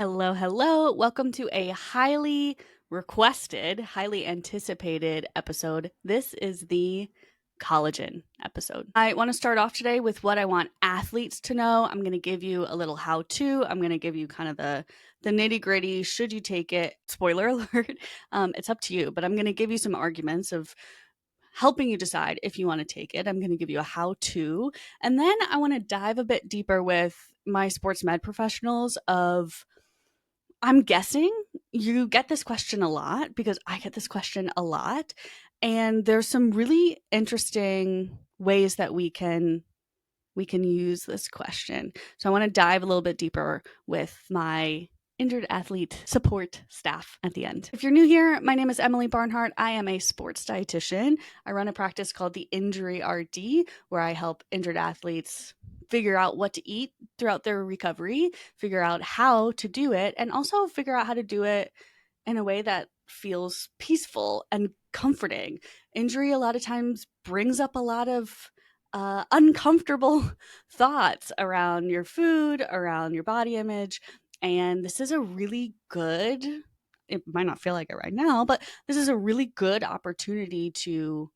Hello, hello. Welcome to a highly requested, highly anticipated episode. This is the collagen episode. I want to start off today with what I want athletes to know. I'm going to give you a little how to. I'm going to give you kind of the nitty gritty. Should you take it? Spoiler alert. It's up to you, but I'm going to give you some arguments of helping you decide if you want to take it. I'm going to give you a how to. And then I want to dive a bit deeper with my sports med professionals of I'm guessing you get this question a lot because I get this question a lot. And there's some really interesting ways that we can use this question. So I want to dive a little bit deeper with my injured athlete support staff at the end. If you're new here, my name is Emily Barnhart. I am a sports dietitian. I run a practice called the Injury RD, where I help injured athletes figure out what to eat throughout their recovery, figure out how to do it, and also figure out how to do it in a way that feels peaceful and comforting. Injury a lot of times brings up a lot of uncomfortable thoughts around your food, around your body image. And this is a really good, it might not feel like it right now, but this is a really good opportunity to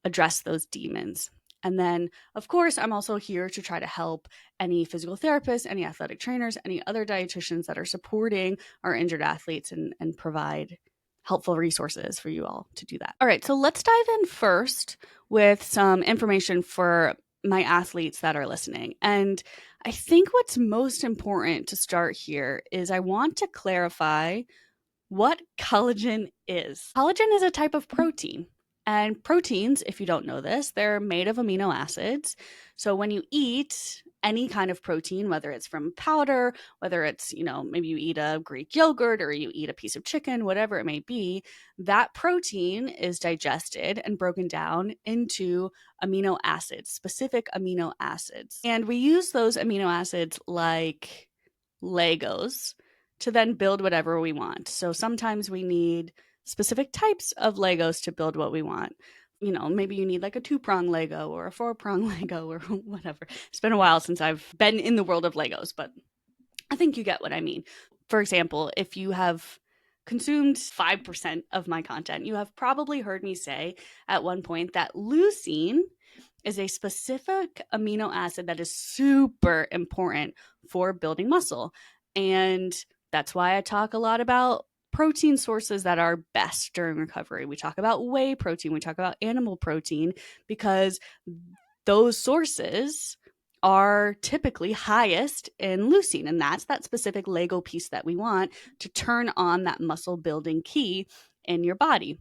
address those demons. And then, of course, I'm also here to try to help any physical therapists, any athletic trainers, any other dietitians that are supporting our injured athletes and provide helpful resources for you all to do that. All right, so let's dive in first with some information for my athletes that are listening. And I think what's most important to start here is I want to clarify what collagen is. Collagen is a type of protein. And proteins, if you don't know this, they're made of amino acids. So when you eat any kind of protein, whether it's from powder, whether it's, maybe you eat a Greek yogurt or you eat a piece of chicken, whatever it may be, that protein is digested and broken down into amino acids, specific amino acids. And we use those amino acids like Legos to then build whatever we want. So sometimes we need specific types of Legos to build what we want. Maybe you need like a 2-prong Lego or a 4-prong Lego or whatever. It's been a while since I've been in the world of Legos, but I think you get what I mean. For example, if you have consumed 5% of my content, you have probably heard me say at one point that leucine is a specific amino acid that is super important for building muscle. And that's why I talk a lot about protein sources that are best during recovery. We talk about whey protein, we talk about animal protein, because those sources are typically highest in leucine. And that's that specific Lego piece that we want to turn on that muscle building key in your body.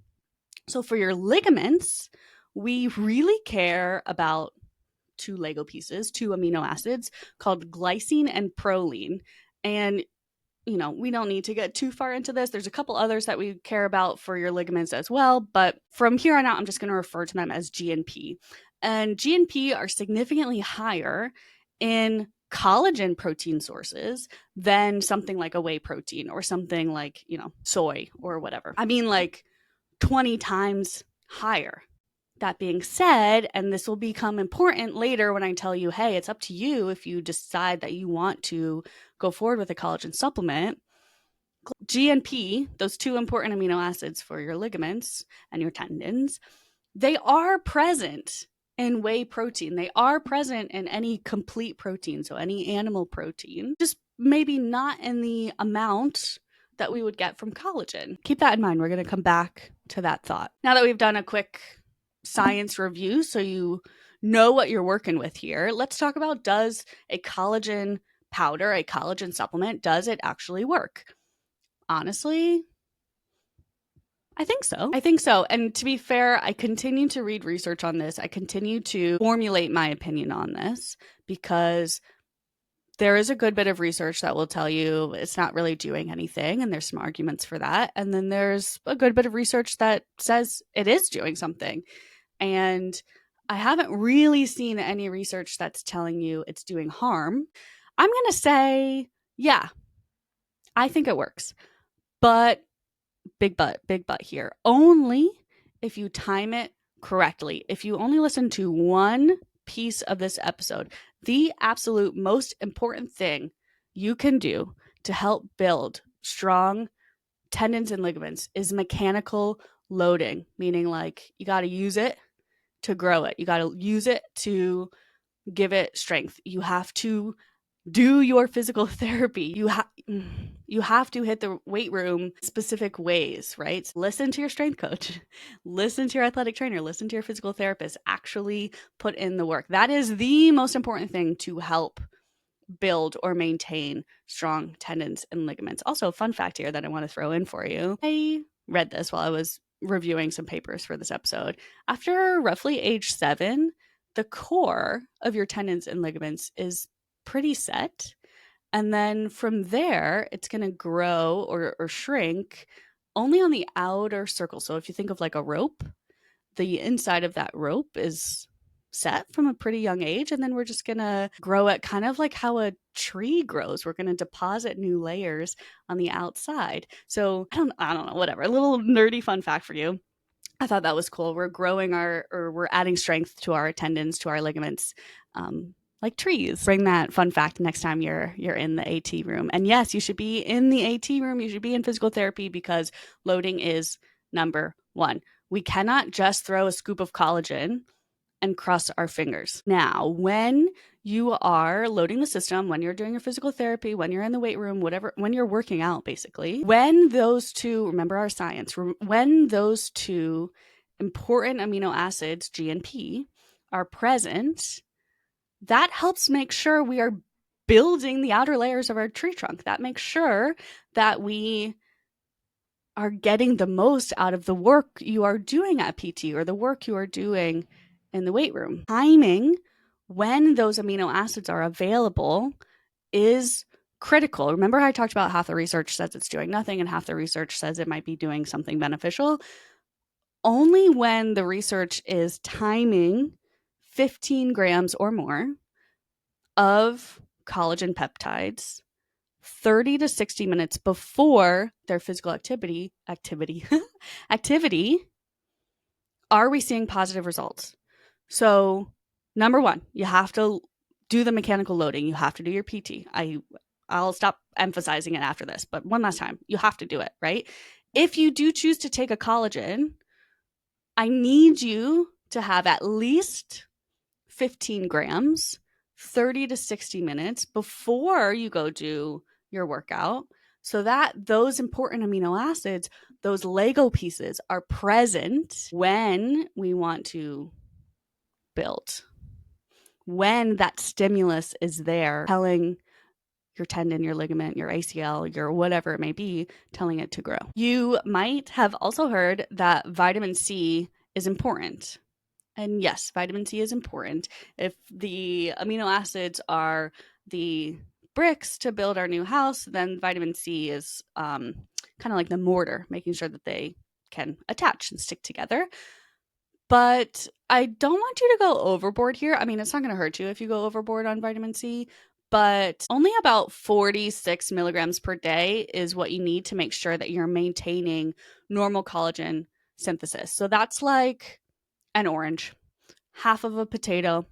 So for your ligaments, we really care about 2 Lego pieces, 2 amino acids called glycine and proline. And we don't need to get too far into this. There's a couple others that we care about for your ligaments as well. But from here on out, I'm just going to refer to them as G and P. And G and P are significantly higher in collagen protein sources than something like a whey protein or something like, soy or whatever. I mean, like 20 times higher. That being said, and this will become important later when I tell you, hey, it's up to you if you decide that you want to go forward with a collagen supplement. G and P, those 2 important amino acids for your ligaments and your tendons, they are present in whey protein. They are present in any complete protein, so any animal protein, just maybe not in the amount that we would get from collagen. Keep that in mind. We're going to come back to that thought. Now that we've done a quick science review so you know what you're working with here, let's talk about, does a collagen powder, a collagen supplement, does it actually work? Honestly, I think so. And to be fair, I continue to read research on this. I continue to formulate my opinion on this because there is a good bit of research that will tell you it's not really doing anything, and there's some arguments for that. And then there's a good bit of research that says it is doing something. And I haven't really seen any research that's telling you it's doing harm. I'm going to say, yeah, I think it works. But, big but here, only if you time it correctly. If you only listen to one piece of this episode, the absolute most important thing you can do to help build strong tendons and ligaments is mechanical loading, meaning like you got to use it to grow it. You got to use it to give it strength. You have to do your physical therapy. You have to hit the weight room specific ways, right? Listen to your strength coach, listen to your athletic trainer, listen to your physical therapist, actually put in the work. That is the most important thing to help build or maintain strong tendons and ligaments. Also, a fun fact here that I want to throw in for you. I read this while I was reviewing some papers for this episode. After roughly age 7, the core of your tendons and ligaments is pretty set. And then from there, it's going to grow or shrink only on the outer circle. So if you think of like a rope, the inside of that rope is set from a pretty young age, and then we're just gonna grow it kind of like how a tree grows. We're gonna deposit new layers on the outside. So I don't know, whatever. A little nerdy fun fact for you. I thought that was cool. We're growing we're adding strength to our tendons, to our ligaments, like trees. Bring that fun fact next time you're in the AT room. And yes, you should be in the AT room. You should be in physical therapy because loading is number one. We cannot just throw a scoop of collagen and cross our fingers. Now, when you are loading the system, when you're doing your physical therapy, when you're in the weight room, whatever, when you're working out, basically, when those two, remember our science, when those two important amino acids, G and P, are present, that helps make sure we are building the outer layers of our tree trunk. That makes sure that we are getting the most out of the work you are doing at PT or the work you are doing in the weight room. Timing when those amino acids are available is critical. Remember how I talked about half the research says it's doing nothing and half the research says it might be doing something beneficial? Only when the research is timing 15 grams or more of collagen peptides 30 to 60 minutes before their physical activity, are we seeing positive results? So, number one, you have to do the mechanical loading. You have to do your PT. I'll stop emphasizing it after this, but one last time, you have to do it, right? If you do choose to take a collagen, I need you to have at least 15 grams, 30 to 60 minutes before you go do your workout so that those important amino acids, those Lego pieces, are present when we want to build. When that stimulus is there, telling your tendon, your ligament, your ACL, your whatever it may be, telling it to grow. You might have also heard that vitamin C is important. And yes, vitamin C is important. If the amino acids are the bricks to build our new house, then vitamin C is kind of like the mortar, making sure that they can attach and stick together. But I don't want you to go overboard here. I mean, it's not going to hurt you if you go overboard on vitamin C, but only about 46 milligrams per day is what you need to make sure that you're maintaining normal collagen synthesis. So that's like an orange, half of a potato.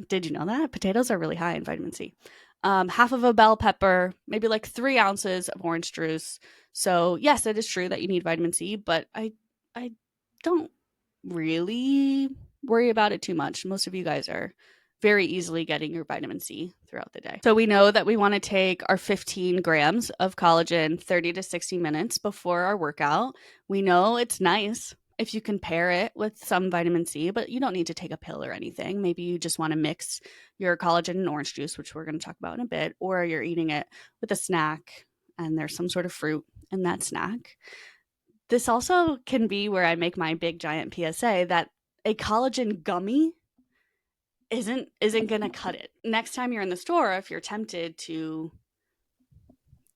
Did you know that? Potatoes are really high in vitamin C. Half of a bell pepper, maybe like 3 ounces of orange juice. So yes, it is true that you need vitamin C, but I don't really worry about it too much. Most of you guys are very easily getting your vitamin C throughout the day. So we know that we want to take our 15 grams of collagen 30 to 60 minutes before our workout. We know it's nice if you can pair it with some vitamin C, but you don't need to take a pill or anything. Maybe you just want to mix your collagen and orange juice, which we're going to talk about in a bit, or you're eating it with a snack and there's some sort of fruit in that snack. This also can be where I make my big giant PSA that a collagen gummy isn't going to cut it. Next time you're in the store, if you're tempted to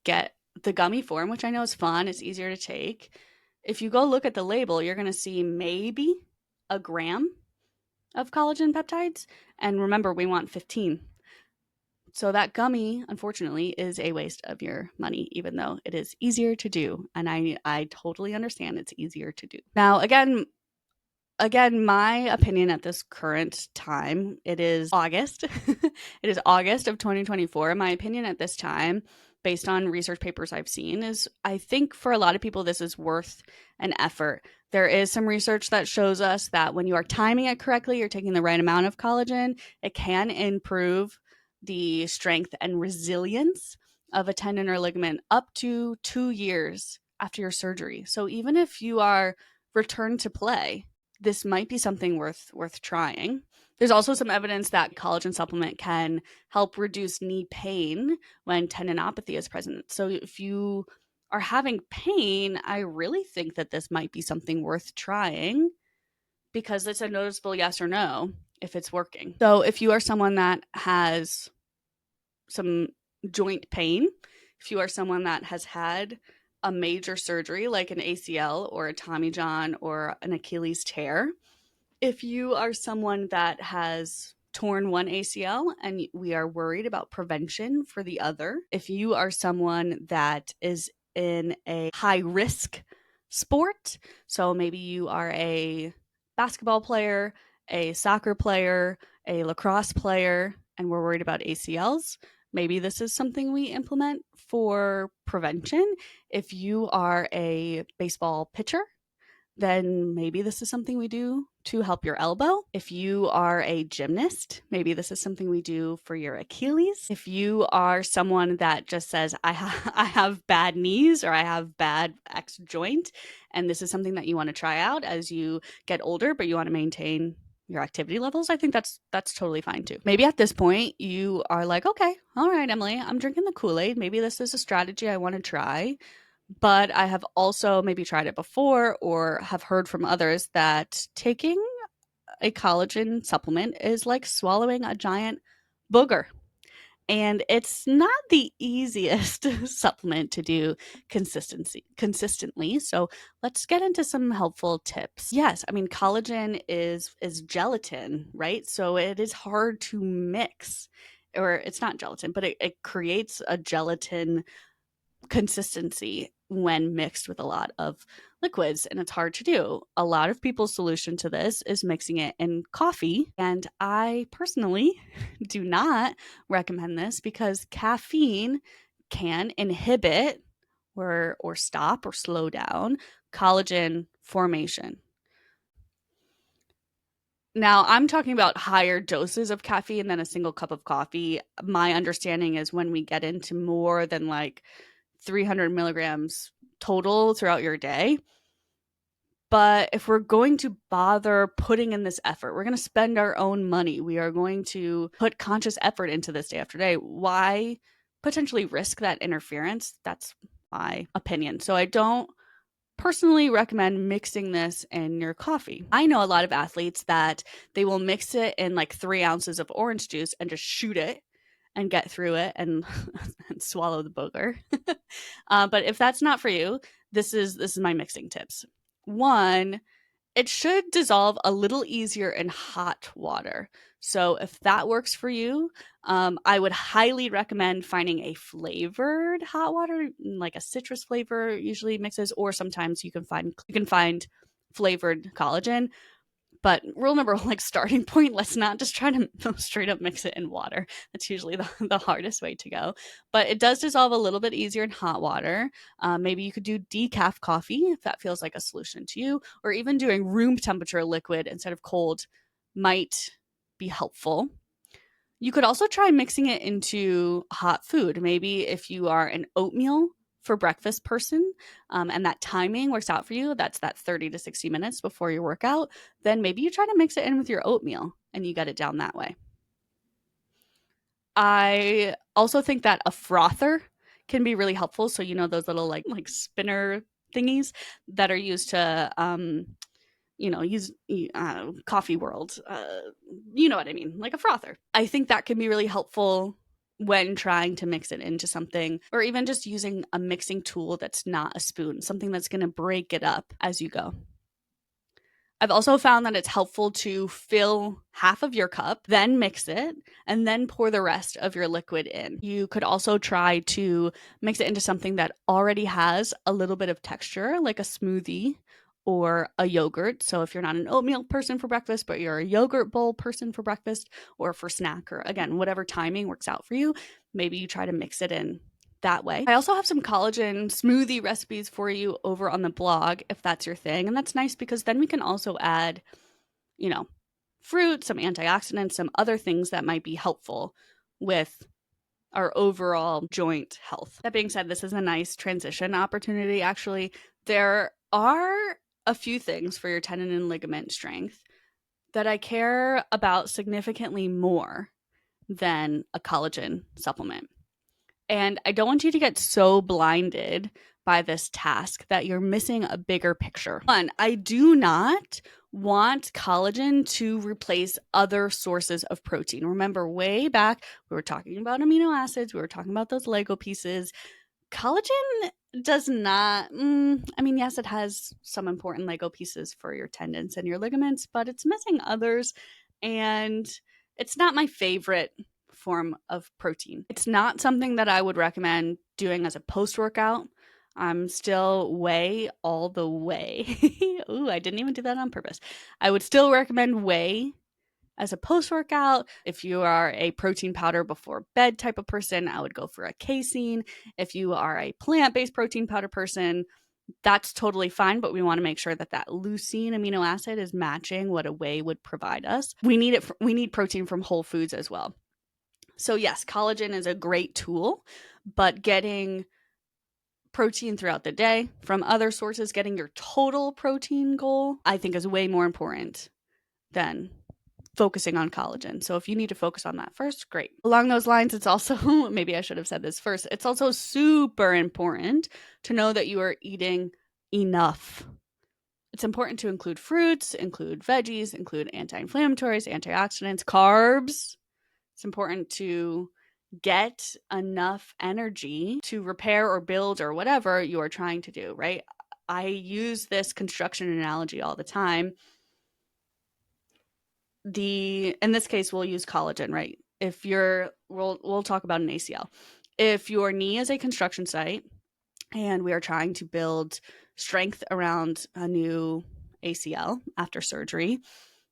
get the gummy form, which I know is fun, it's easier to take, if you go look at the label, you're going to see maybe a gram of collagen peptides. And remember, we want 15. So that gummy, unfortunately, is a waste of your money, even though it is easier to do. And I totally understand it's easier to do. Now, again, my opinion at this current time, it is August. It is August of 2024. My opinion at this time based on research papers I've seen, is I think for a lot of people, this is worth an effort. There is some research that shows us that when you are timing it correctly, you're taking the right amount of collagen, it can improve the strength and resilience of a tendon or ligament up to 2 years after your surgery. So even if you are returned to play, this might be something worth trying. There's also some evidence that collagen supplement can help reduce knee pain when tendinopathy is present. So if you are having pain, I really think that this might be something worth trying because it's a noticeable yes or no if it's working. So if you are someone that has some joint pain, if you are someone that has had a major surgery like an ACL or a Tommy John or an Achilles tear, if you are someone that has torn one ACL and we are worried about prevention for the other, if you are someone that is in a high risk sport, so maybe you are a basketball player, a soccer player, a lacrosse player, and we're worried about ACLs, maybe this is something we implement for prevention. If you are a baseball pitcher, then maybe this is something we do to help your elbow. If you are a gymnast, maybe this is something we do for your Achilles. If you are someone that just says, I have bad knees or I have bad X joint, and this is something that you want to try out as you get older, but you want to maintain your activity levels, I think that's totally fine too. Maybe at this point you are like, okay, all right, Emily, I'm drinking the Kool-Aid. Maybe this is a strategy I want to try. But I have also maybe tried it before or have heard from others that taking a collagen supplement is like swallowing a giant booger. And it's not the easiest supplement to do consistently. So let's get into some helpful tips. Yes, I mean collagen is gelatin, right? So it is hard to mix, or it's not gelatin, but it creates a gelatin consistency when mixed with a lot of liquids, and it's hard to do. A lot of people's solution to this is mixing it in coffee, and I personally do not recommend this because caffeine can inhibit or stop or slow down collagen formation. Now, I'm talking about higher doses of caffeine than a single cup of coffee. My understanding is when we get into more than like 300 milligrams total throughout your day. But if we're going to bother putting in this effort, we're going to spend our own money. We are going to put conscious effort into this day after day. Why potentially risk that interference? That's my opinion. So I don't personally recommend mixing this in your coffee. I know a lot of athletes that they will mix it in like 3 ounces of orange juice and just shoot it and get through it and, and swallow the booger. But if that's not for you, this is my mixing tips. One, it should dissolve a little easier in hot water. So if that works for you, I would highly recommend finding a flavored hot water, like a citrus flavor usually mixes, or sometimes you can find flavored collagen. But rule number one, like starting point, let's not just try to straight up mix it in water. That's usually the hardest way to go. But it does dissolve a little bit easier in hot water. Maybe you could do decaf coffee if that feels like a solution to you, or even doing room temperature liquid instead of cold might be helpful. You could also try mixing it into hot food. Maybe if you are an oatmeal for breakfast person, and that timing works out for you, that's that 30 to 60 minutes before your workout, then maybe you try to mix it in with your oatmeal and you get it down that way. I also think that a frother can be really helpful. So, you know, those little like spinner thingies that are used to use coffee world, you know what I mean, like a frother. I think that can be really helpful when trying to mix it into something, or even just using a mixing tool that's not a spoon, something that's going to break it up as you go. I've also found that it's helpful to fill half of your cup, then mix it, and then pour the rest of your liquid in. You could also try to mix it into something that already has a little bit of texture, like a smoothie or a yogurt. So if you're not an oatmeal person for breakfast, but you're a yogurt bowl person for breakfast or for snack, or again, whatever timing works out for you, maybe you try to mix it in that way. I also have some collagen smoothie recipes for you over on the blog if that's your thing. And that's nice because then we can also add, fruit, some antioxidants, some other things that might be helpful with our overall joint health. That being said, this is a nice transition opportunity, actually. There are a few things for your tendon and ligament strength that I care about significantly more than a collagen supplement. And I don't want you to get so blinded by this task that you're missing a bigger picture. One, I do not want collagen to replace other sources of protein. Remember, way back, we were talking about amino acids, we were talking about those Lego pieces. Collagen does not, yes, it has some important Lego pieces for your tendons and your ligaments, but it's missing others. And it's not my favorite form of protein. It's not something that I would recommend doing as a post-workout. I'm still whey all the way. Ooh, I didn't even do that on purpose. I would still recommend whey as a post-workout. If you are a protein powder before bed type of person, I would go for a casein. If you are a plant-based protein powder person, that's totally fine, but we want to make sure that that leucine amino acid is matching what a whey would provide us. We need protein from whole foods as well. So yes, collagen is a great tool, but getting protein throughout the day from other sources, getting your total protein goal, I think is way more important than focusing on collagen. So if you need to focus on that first, great. Along those lines, it's also, maybe I should have said this first, it's also super important to know that you are eating enough. It's important to include fruits, include veggies, include anti-inflammatories, antioxidants, carbs. It's important to get enough energy to repair or build or whatever you are trying to do, right? I use this construction analogy all the time. In this case, we'll use collagen, right? We'll talk about an ACL. If your knee is a construction site and we are trying to build strength around a new ACL after surgery,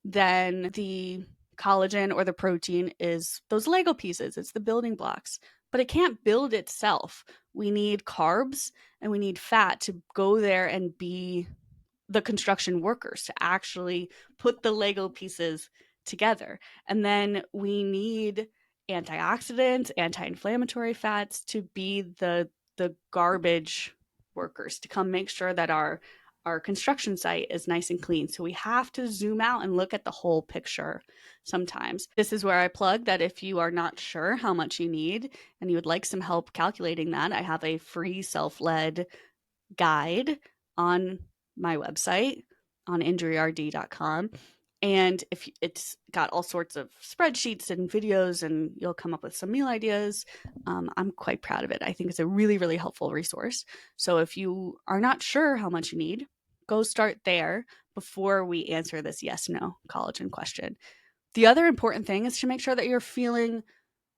then the collagen or the protein is those Lego pieces. It's the building blocks, but it can't build itself. We need carbs and we need fat to go there and be the construction workers, to actually put the Lego pieces together. And then we need antioxidants, anti-inflammatory fats to be the garbage workers, to come make sure that our construction site is nice and clean. So we have to zoom out and look at the whole picture sometimes. This is where I plug that if you are not sure how much you need and you would like some help calculating that, I have a free self-led guide on my website on injuryrd.com. And if it's got all sorts of spreadsheets and videos, and you'll come up with some meal ideas, I'm quite proud of it. I think it's a really, really helpful resource. So if you are not sure how much you need, go start there before we answer this yes/no collagen question. The other important thing is to make sure that you're feeling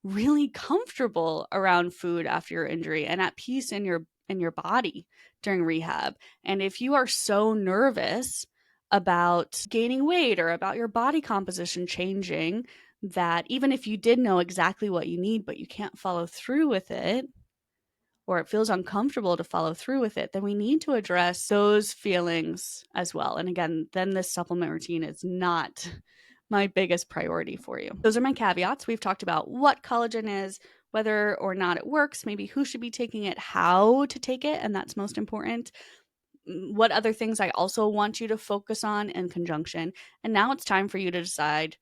really comfortable around food after your injury and at peace in your body during rehab. And if you are so nervous about gaining weight or about your body composition changing, that even if you did know exactly what you need, but you can't follow through with it, or it feels uncomfortable to follow through with it, then we need to address those feelings as well. And again, then this supplement routine is not my biggest priority for you. Those are my caveats. We've talked about what collagen is, whether or not it works, maybe who should be taking it, how to take it, and that's most important. What other things I also want you to focus on in conjunction. And now it's time for you to decide,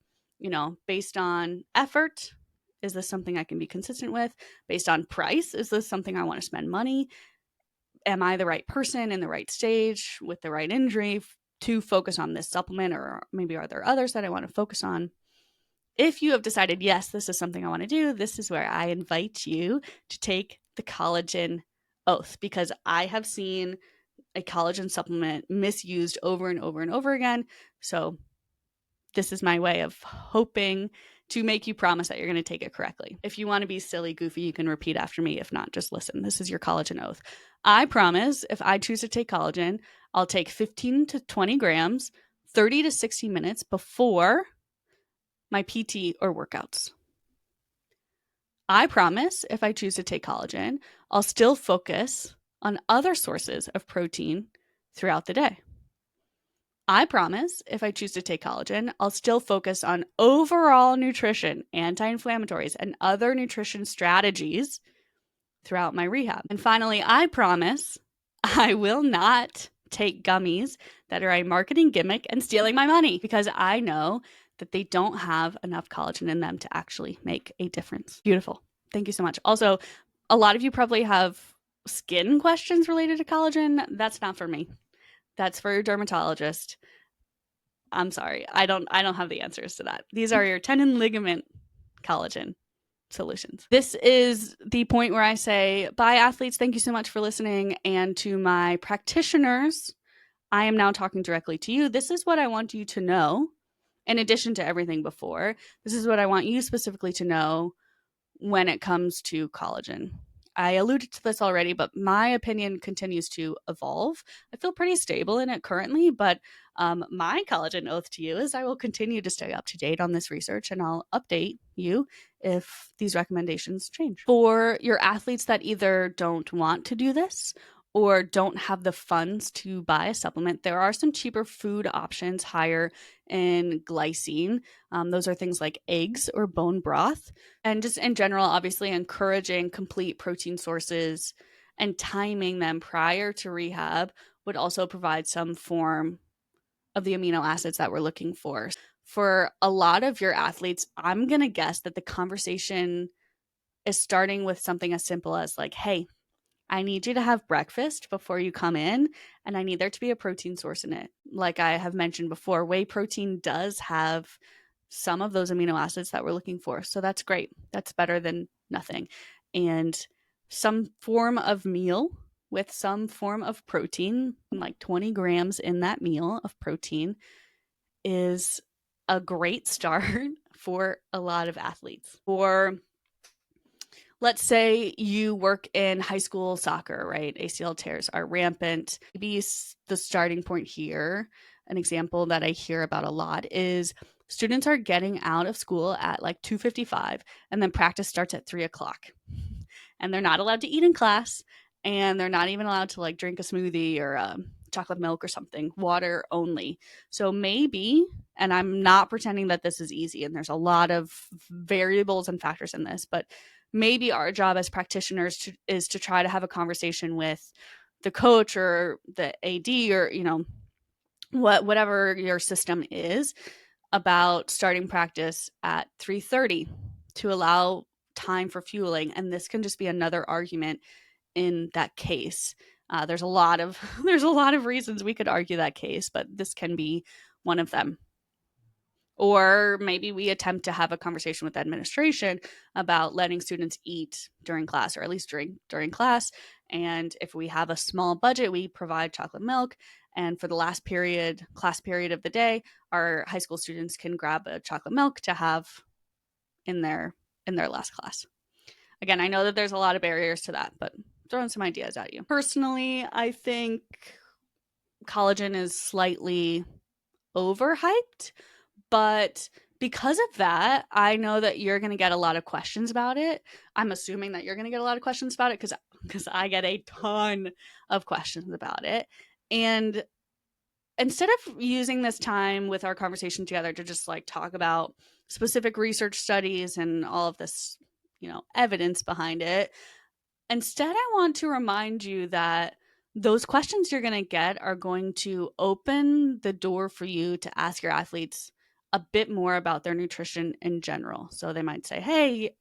based on effort, is this something I can be consistent with? Based on price, is this something I want to spend money? Am I the right person in the right stage with the right injury to focus on this supplement? Or maybe are there others that I want to focus on? If you have decided, yes, this is something I want to do, this is where I invite you to take the Collagen Oath, because I have seen a collagen supplement misused over and over and over again. So this is my way of hoping to make you promise that you're going to take it correctly. If you want to be silly, goofy, you can repeat after me. If not, just listen. This is your Collagen Oath. I promise if I choose to take collagen, I'll take 15 to 20 grams, 30 to 60 minutes before my PT or workouts. I promise if I choose to take collagen, I'll still focus on other sources of protein throughout the day. I promise if I choose to take collagen, I'll still focus on overall nutrition, anti-inflammatories, and other nutrition strategies throughout my rehab. And finally, I promise I will not take gummies that are a marketing gimmick and stealing my money, because I know that they don't have enough collagen in them to actually make a difference. Beautiful. Thank you so much. Also, a lot of you probably have skin questions related to collagen. That's not for me. That's for your dermatologist. I'm sorry. I don't have the answers to that. These are your tendon ligament collagen solutions. This is the point where I say, bye, athletes. Thank you so much for listening. And to my practitioners, I am now talking directly to you. This is what I want you to know. In addition to everything before, this is what I want you specifically to know when it comes to collagen. I alluded to this already, but my opinion continues to evolve. I feel pretty stable in it currently, but my collagen oath to you is I will continue to stay up to date on this research, and I'll update you if these recommendations change. For your athletes that either don't want to do this or don't have the funds to buy a supplement, there are some cheaper food options higher in glycine. Those are things like eggs or bone broth. And just in general, obviously encouraging complete protein sources and timing them prior to rehab would also provide some form of the amino acids that we're looking for. For a lot of your athletes, I'm going to guess that the conversation is starting with something as simple as like, hey, I need you to have breakfast before you come in, and I need there to be a protein source in it. Like I have mentioned before, whey protein does have some of those amino acids that we're looking for. So that's great. That's better than nothing. And some form of meal with some form of protein, like 20 grams in that meal of protein, is a great start for a lot of athletes. For let's say you work in high school soccer, right? ACL tears are rampant. Maybe the starting point here, an example that I hear about a lot is students are getting out of school at like 2:55, and then practice starts at 3 o'clock. And they're not allowed to eat in class, and they're not even allowed to like drink a smoothie or chocolate milk or something, water only. So maybe, and I'm not pretending that this is easy, and there's a lot of variables and factors in this, but maybe our job as practitioners is to try to have a conversation with the coach or the AD or, whatever your system is, about starting practice at 3:30 to allow time for fueling. And this can just be another argument in that case. There's a lot of reasons we could argue that case, but this can be one of them. Or maybe we attempt to have a conversation with administration about letting students eat during class, or at least during class. And if we have a small budget, we provide chocolate milk. And for the last class period of the day, our high school students can grab a chocolate milk to have in their last class. Again, I know that there's a lot of barriers to that, but throwing some ideas at you. Personally, I think collagen is slightly overhyped, but because of that, I know that you're going to get a lot of questions about it. I'm assuming that you're going to get a lot of questions about it because I get a ton of questions about it. And instead of using this time with our conversation together to just like talk about specific research studies and all of this, evidence behind it, instead I want to remind you that those questions you're going to get are going to open the door for you to ask your athletes a bit more about their nutrition in general. So they might say, hey,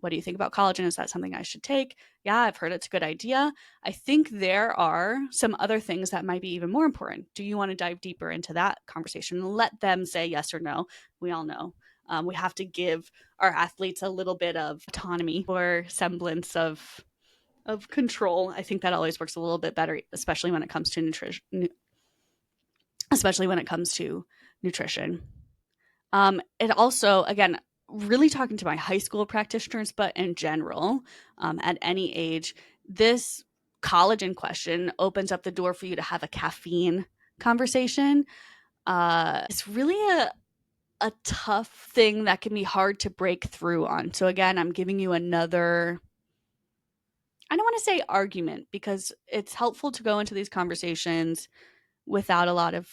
what do you think about collagen? Is that something I should take? Yeah, I've heard it's a good idea. I think there are some other things that might be even more important. Do you want to dive deeper into that conversation and let them say yes or no? We all know we have to give our athletes a little bit of autonomy or semblance of control. I think that always works a little bit better, especially when it comes to nutrition. It also, again, really talking to my high school practitioners, but in general, at any age, this collagen question opens up the door for you to have a caffeine conversation. It's really a tough thing that can be hard to break through on. So again, I'm giving you another, I don't want to say argument, because it's helpful to go into these conversations without a lot of,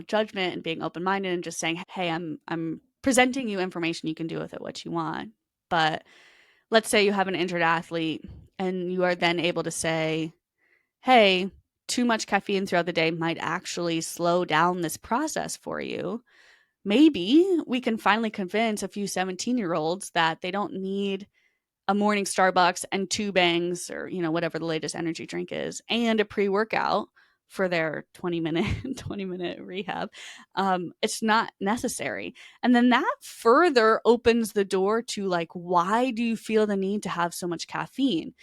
judgment, and being open-minded and just saying, "Hey, I'm presenting you information, you can do with it what you want." But let's say you have an injured athlete and you are then able to say, "Hey, too much caffeine throughout the day might actually slow down this process for you. Maybe we can finally convince a few 17-year-olds that they don't need a morning Starbucks and two bangs, or whatever the latest energy drink is, and a pre-workout for their 20-minute 20-minute rehab. It's not necessary." And then that further opens the door to, like, why do you feel the need to have so much caffeine?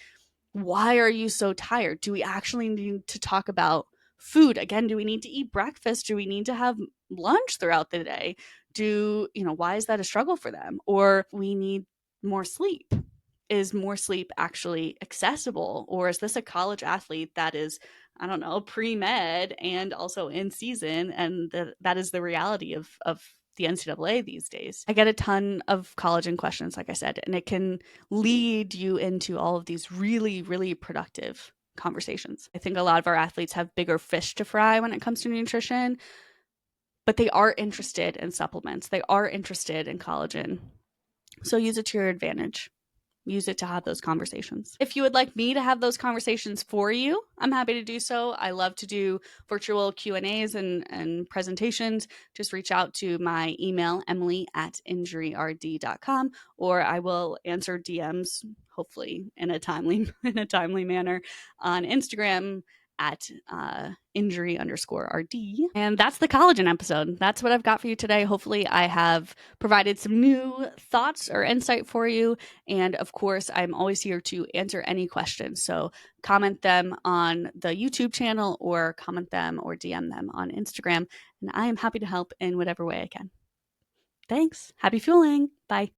Why are you so tired? Do we actually need to talk about food? Again, do we need to eat breakfast? Do we need to have lunch throughout the day? Why is that a struggle for them? Or we need more sleep. Is more sleep actually accessible? Or is this a college athlete that is, I don't know, pre-med and also in season, and that is the reality of the NCAA these days? I get a ton of collagen questions, like I said, and it can lead you into all of these really, really productive conversations. I think a lot of our athletes have bigger fish to fry when it comes to nutrition, but they are interested in supplements. They are interested in collagen. So use it to your advantage. Use it to have those conversations. If you would like me to have those conversations for you, I'm happy to do so. I love to do virtual Q&As and presentations. Just reach out to my email, emily@injuryrd.com, or I will answer DMs, hopefully in a timely manner, on Instagram at injury_RD. And that's the collagen episode. That's what I've got for you today. Hopefully I have provided some new thoughts or insight for you. And of course, I'm always here to answer any questions. So comment them on the YouTube channel, or comment them or DM them on Instagram. And I am happy to help in whatever way I can. Thanks. Happy fueling. Bye.